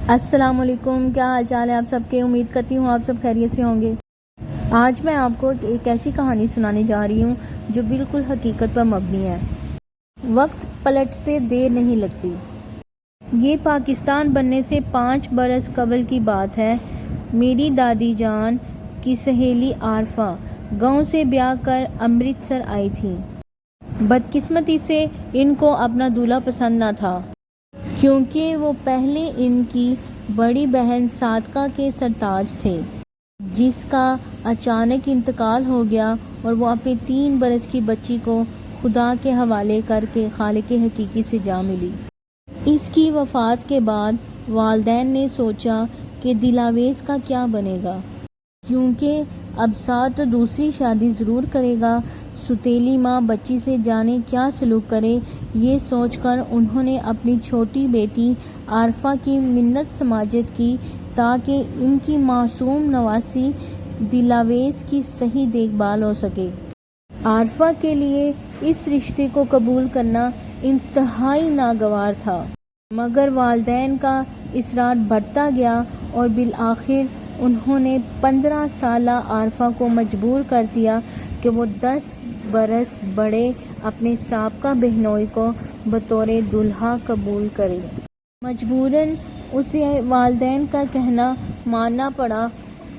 السلام علیکم، کیا حال چال ہے آپ سب کے؟ امید کرتی ہوں آپ سب خیریت سے ہوں گے۔ آج میں آپ کو ایک ایسی کہانی سنانے جا رہی ہوں جو بالکل حقیقت پر مبنی ہے۔ وقت پلٹتے دیر نہیں لگتی۔ یہ پاکستان بننے سے 5 برس قبل کی بات ہے۔ میری دادی جان کی سہیلی عارفہ گاؤں سے بیاہ کر امرتسر آئی تھی۔ بدقسمتی سے ان کو اپنا دولہا پسند نہ تھا، کیونکہ وہ پہلے ان کی بڑی بہن صادقہ کے سرتاج تھے، جس کا اچانک انتقال ہو گیا اور وہ اپنی 3 برس کی بچی کو خدا کے حوالے کر کے خالق حقیقی سے جا ملی۔ اس کی وفات کے بعد والدین نے سوچا کہ دلاویز کا کیا بنے گا، کیونکہ ابصار تو دوسری شادی ضرور کرے گا۔ ستیلی ماں بچی سے جانے کیا سلوک کرے، یہ سوچ کر انہوں نے اپنی چھوٹی بیٹی عارفہ کی منت سماجت کی تاکہ ان کی معصوم نواسی دلاویز کی صحیح دیکھ بھال ہو سکے۔ عارفہ کے لیے اس رشتے کو قبول کرنا انتہائی ناگوار تھا، مگر والدین کا اصرار بڑھتا گیا اور بالآخر انہوں نے 15 سالہ عارفہ کو مجبور کر دیا کہ وہ 10 برس بڑے اپنے سابقہ بہنوئی کو بطور دولہا قبول کرے۔ مجبوراً اسے والدین کا کہنا ماننا پڑا۔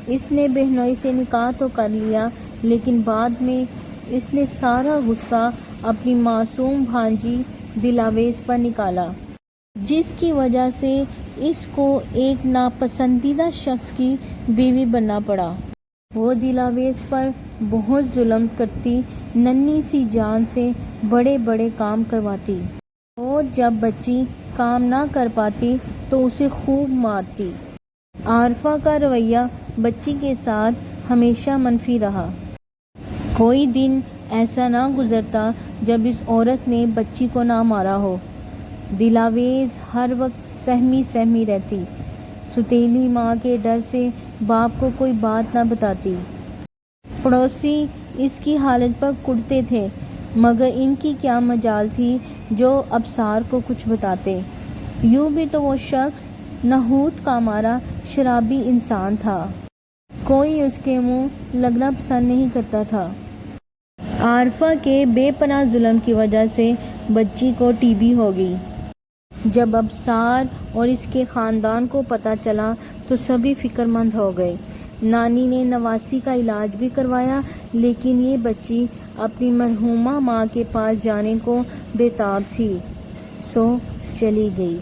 اس نے بہنوئی سے نکاح تو کر لیا، لیکن بعد میں اس نے سارا غصہ اپنی معصوم بھانجی دلاویز پر نکالا، جس کی وجہ سے اس کو ایک ناپسندیدہ شخص کی بیوی بننا پڑا۔ وہ دلاویز پر بہت ظلم کرتی، ننھی سی جان سے بڑے بڑے کام کرواتی، اور جب بچی کام نہ کر پاتی تو اسے خوب مارتی۔ عارفہ کا رویہ بچی کے ساتھ ہمیشہ منفی رہا۔ کوئی دن ایسا نہ گزرتا جب اس عورت نے بچی کو نہ مارا ہو۔ دلاویز ہر وقت سہمی سہمی رہتی، ستیلی ماں کے ڈر سے باپ کو کوئی بات نہ بتاتی۔ پڑوسی اس کی حالت پر کڑتے تھے، مگر ان کی کیا مجال تھی جو ابصار کو کچھ بتاتے۔ یوں بھی تو وہ شخص نحوست کا مارا شرابی انسان تھا، کوئی اس کے منہ لگنا پسند نہیں کرتا تھا۔ عارفہ کے بے پناہ ظلم کی وجہ سے بچی کو ٹی بی ہو گئی۔ جب ابصار اور اس کے خاندان کو پتہ چلا تو سبھی فکر مند ہو گئے۔ نانی نے نواسی کا علاج بھی کروایا، لیکن یہ بچی اپنی مرحومہ ماں کے پاس جانے کو بے تاب تھی، سو چلی گئی۔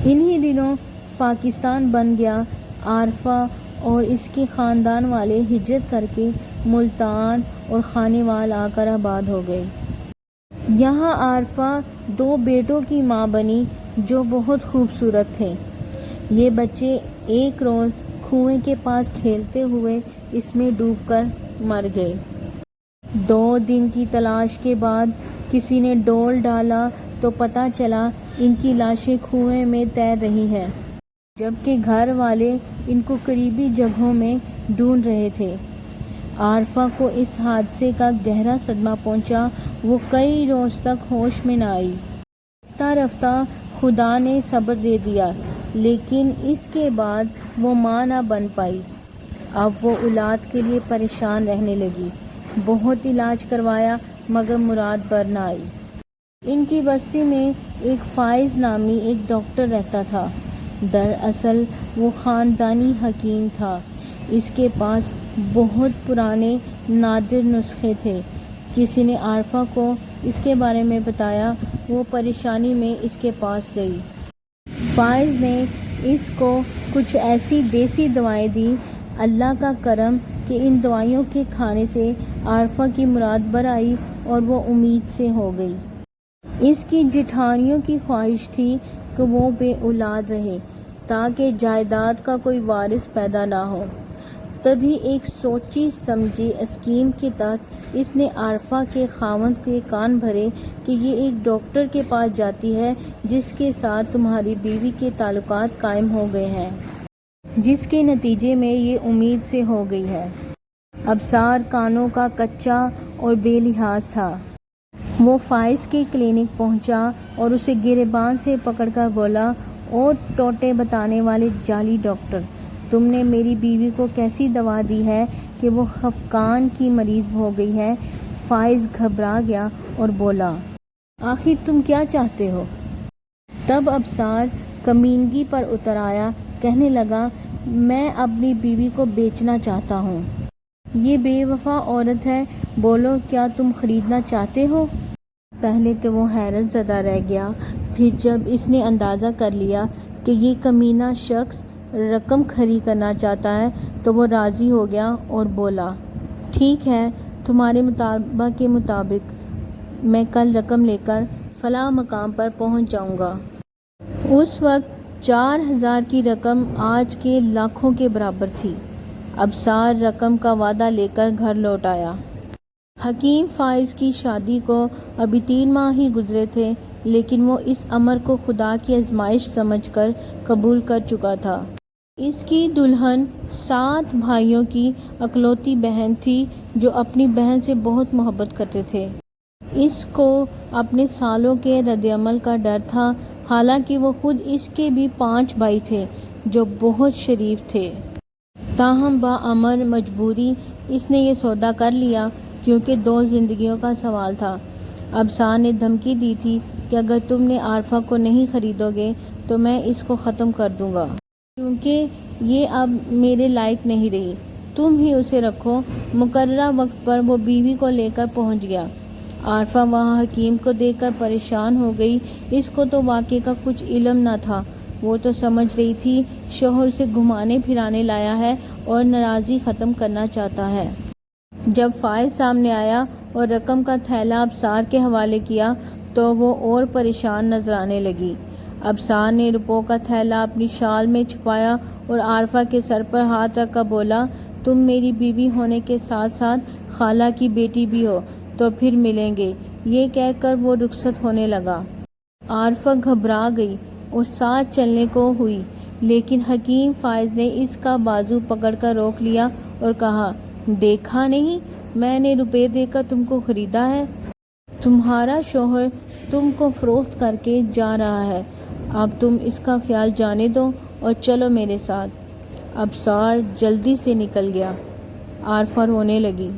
انہی دنوں پاکستان بن گیا۔ عارفہ اور اس کے خاندان والے ہجرت کر کے ملتان اور خانیوال آ کر آباد ہو گئے۔ یہاں عارفہ 2 بیٹوں کی ماں بنی جو بہت خوبصورت تھے۔ یہ بچے ایک روز کنویں کے پاس کھیلتے ہوئے اس میں ڈوب کر مر گئے۔ 2 دن کی تلاش کے بعد کسی نے ڈول ڈالا تو پتہ چلا ان کی لاشیں کنویں میں تیر رہی ہیں، جبکہ گھر والے ان کو قریبی جگہوں میں ڈھونڈ رہے تھے۔ عارفہ کو اس حادثے کا گہرا صدمہ پہنچا۔ وہ کئی روز تک ہوش میں نہ آئی۔ رفتہ رفتہ خدا نے صبر دے دیا، لیکن اس کے بعد وہ ماں نہ بن پائی۔ اب وہ اولاد کے لیے پریشان رہنے لگی۔ بہت علاج کروایا مگر مراد بر نہ آئی۔ ان کی بستی میں ایک فائز نامی ایک ڈاکٹر رہتا تھا۔ دراصل وہ خاندانی حکیم تھا۔ اس کے پاس بہت پرانے نادر نسخے تھے۔ کسی نے عارفہ کو اس کے بارے میں بتایا، وہ پریشانی میں اس کے پاس گئی۔ فائز نے اس کو کچھ ایسی دیسی دوائیں دیں۔ اللہ کا کرم کہ ان دوائیوں کے کھانے سے عارفہ کی مراد بر آئی اور وہ امید سے ہو گئی۔ اس کی جٹھانیوں کی خواہش تھی کہ وہ بے اولاد رہے تاکہ جائیداد کا کوئی وارث پیدا نہ ہو۔ تبھی ایک سوچی سمجھی اسکیم کے تحت اس نے عارفہ کے خاوند کے کان بھرے کہ یہ ایک ڈاکٹر کے پاس جاتی ہے جس کے ساتھ تمہاری بیوی کے تعلقات قائم ہو گئے ہیں، جس کے نتیجے میں یہ امید سے ہو گئی ہے۔ ابصار کانوں کا کچا اور بے لحاظ تھا۔ وہ فائز کے کلینک پہنچا اور اسے گریباں سے پکڑ کر بولا، اور ٹوٹے بتانے والے جعلی ڈاکٹر، تم نے میری بیوی کو کیسی دوا دی ہے کہ وہ خفقان کی مریض ہو گئی ہے؟ فائز گھبرا گیا اور بولا، آخر تم کیا چاہتے ہو؟ تب ابصار کمینگی پر اتر آیا، کہنے لگا، میں اپنی بیوی کو بیچنا چاہتا ہوں۔ یہ بے وفا عورت ہے، بولو کیا تم خریدنا چاہتے ہو؟ پہلے تو وہ حیرت زدہ رہ گیا، پھر جب اس نے اندازہ کر لیا کہ یہ کمینہ شخص رقم کھری کرنا چاہتا ہے تو وہ راضی ہو گیا اور بولا، ٹھیک ہے، تمہارے مطالبہ کے مطابق میں کل رقم لے کر فلاں مقام پر پہنچ جاؤں گا۔ اس وقت 4000 کی رقم آج کے لاکھوں کے برابر تھی۔ ابصار رقم کا وعدہ لے کر گھر لوٹ آیا۔ حکیم فائز کی شادی کو ابھی 3 ماہ ہی گزرے تھے، لیکن وہ اس امر کو خدا کی آزمائش سمجھ کر قبول کر چکا تھا۔ اس کی دلہن 7 بھائیوں کی اکلوتی بہن تھی جو اپنی بہن سے بہت محبت کرتے تھے۔ اس کو اپنے سالوں کے رد عمل کا ڈر تھا، حالانکہ وہ خود اس کے بھی 5 بھائی تھے جو بہت شریف تھے۔ تاہم بامر مجبوری اس نے یہ سودا کر لیا، کیونکہ 2 زندگیوں کا سوال تھا۔ ابصار نے دھمکی دی تھی کہ اگر تم نے عارفہ کو نہیں خریدو گے تو میں اس کو ختم کر دوں گا، کیونکہ یہ اب میرے لائق نہیں رہی، تم ہی اسے رکھو۔ مقررہ وقت پر وہ بیوی کو لے کر پہنچ گیا۔ عارفہ وہاں حکیم کو دیکھ کر پریشان ہو گئی۔ اس کو تو واقعے کا کچھ علم نہ تھا، وہ تو سمجھ رہی تھی شوہر سے گھمانے پھرانے لایا ہے اور ناراضی ختم کرنا چاہتا ہے۔ جب فائز سامنے آیا اور رقم کا تھیلا ابصار کے حوالے کیا تو وہ اور پریشان نظر آنے لگی۔ ابصار نے روپوں کا تھیلا اپنی شال میں چھپایا اور عارفہ کے سر پر ہاتھ رکھ کر بولا، تم میری بیوی ہونے کے ساتھ ساتھ خالہ کی بیٹی بھی ہو، تو پھر ملیں گے۔ یہ کہہ کر وہ رخصت ہونے لگا۔ عارفہ گھبرا گئی اور ساتھ چلنے کو ہوئی، لیکن حکیم فائز نے اس کا بازو پکڑ کر روک لیا اور کہا، دیکھا نہیں میں نے روپے دے کر تم کو خریدا ہے؟ تمہارا شوہر تم کو فروخت کر کے جا رہا ہے، اب تم اس کا خیال جانے دو اور چلو میرے ساتھ۔ ابصار جلدی سے نکل گیا۔ عارفہ رونے لگی۔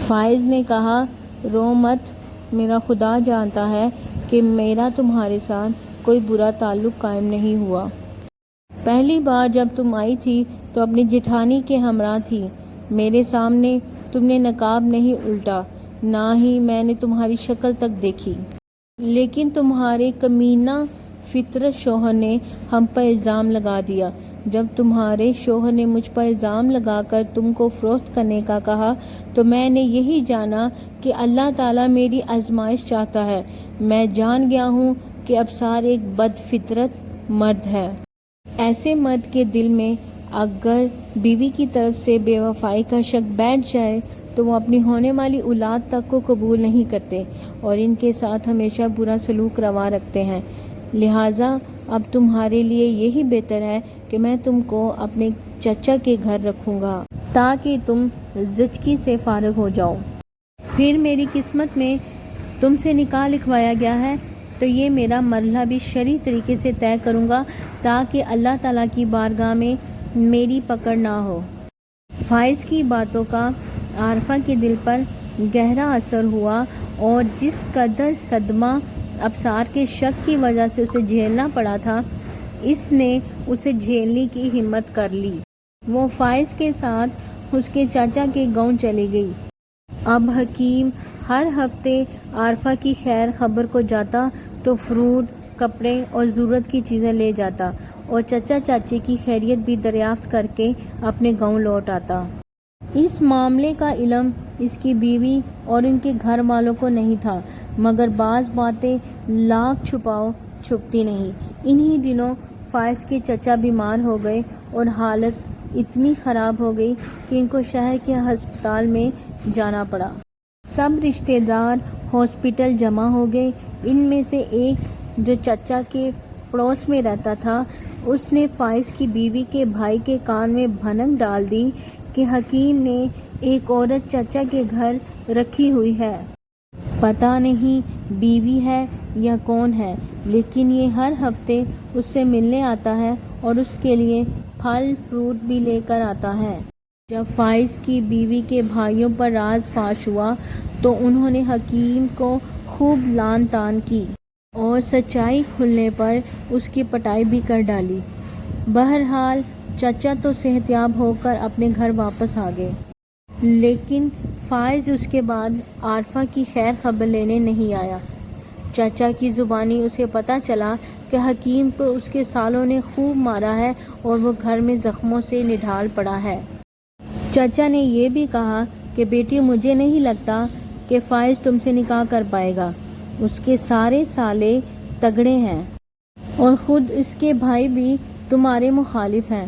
فائز نے کہا، رو مت، میرا خدا جانتا ہے کہ میرا تمہارے ساتھ کوئی برا تعلق قائم نہیں ہوا۔ پہلی بار جب تم آئی تھی تو اپنی جیٹھانی کے ہمراہ تھی، میرے سامنے تم نے نقاب نہیں الٹا، نہ ہی میں نے تمہاری شکل تک دیکھی، لیکن تمہارے کمینہ فطرت شوہر نے ہم پر الزام لگا دیا۔ جب تمہارے شوہر نے مجھ پر الزام لگا کر تم کو فروخت کرنے کا کہا تو میں نے یہی جانا کہ اللہ تعالیٰ میری آزمائش چاہتا ہے۔ میں جان گیا ہوں کہ ابصار ایک بد فطرت مرد ہے۔ ایسے مرد کے دل میں اگر بیوی کی طرف سے بے وفائی کا شک بیٹھ جائے تو وہ اپنی ہونے والی اولاد تک کو قبول نہیں کرتے اور ان کے ساتھ ہمیشہ برا سلوک روا رکھتے ہیں۔ لہٰذا اب تمہارے لیے یہی بہتر ہے کہ میں تم کو اپنے چچا کے گھر رکھوں گا تاکہ تم زچگی سے فارغ ہو جاؤ۔ پھر میری قسمت میں تم سے نکاح لکھوایا گیا ہے تو یہ میرا مرحلہ بھی شرعی طریقے سے طے کروں گا تاکہ اللہ تعالیٰ کی بارگاہ میں میری پکڑ نہ ہو۔ فائز کی باتوں کا عارفہ کے دل پر گہرا اثر ہوا اور جس قدر صدمہ ابصار کے شک کی وجہ سے اسے جھیلنا پڑا تھا، اس نے اسے جھیلنے کی ہمت کر لی۔ وہ فائز کے ساتھ اس کے چاچا کے گاؤں چلی گئی۔ اب حکیم ہر ہفتے عارفہ کی خیر خبر کو جاتا تو فروٹ، کپڑے اور ضرورت کی چیزیں لے جاتا اور چچا چاچی کی خیریت بھی دریافت کر کے اپنے گاؤں لوٹ آتا۔ اس معاملے کا علم اس کی بیوی اور ان کے گھر والوں کو نہیں تھا، مگر بعض باتیں لاکھ چھپاؤ چھپتی نہیں۔ انہی دنوں فائز کے چچا بیمار ہو گئے اور حالت اتنی خراب ہو گئی کہ ان کو شہر کے ہسپتال میں جانا پڑا۔ سب رشتہ دار ہاسپٹل جمع ہو گئے۔ ان میں سے ایک جو چچا کے پڑوس میں رہتا تھا، اس نے فائز کی بیوی کے بھائی کے کان میں بھنک ڈال دی کہ حکیم نے ایک عورت چچا کے گھر رکھی ہوئی ہے۔ پتہ نہیں بیوی ہے یا کون ہے، لیکن یہ ہر ہفتے اس سے ملنے آتا ہے اور اس کے لیے پھل فروٹ بھی لے کر آتا ہے۔ جب فائز کی بیوی کے بھائیوں پر راز فاش ہوا تو انہوں نے حکیم کو خوب لعن طعن کی اور سچائی کھلنے پر اس کی پٹائی بھی کر ڈالی۔ بہرحال چچا تو صحت یاب ہو کر اپنے گھر واپس آ گئے، لیکن فائز اس کے بعد عارفہ کی خیر خبر لینے نہیں آیا۔ چچا کی زبانی اسے پتہ چلا کہ حکیم کو اس کے سالوں نے خوب مارا ہے اور وہ گھر میں زخموں سے نڈھال پڑا ہے۔ چچا نے یہ بھی کہا کہ بیٹی مجھے نہیں لگتا کہ فائز تم سے نکاح کر پائے گا، اس کے سارے سالے تگڑے ہیں اور خود اس کے بھائی بھی تمہارے مخالف ہیں۔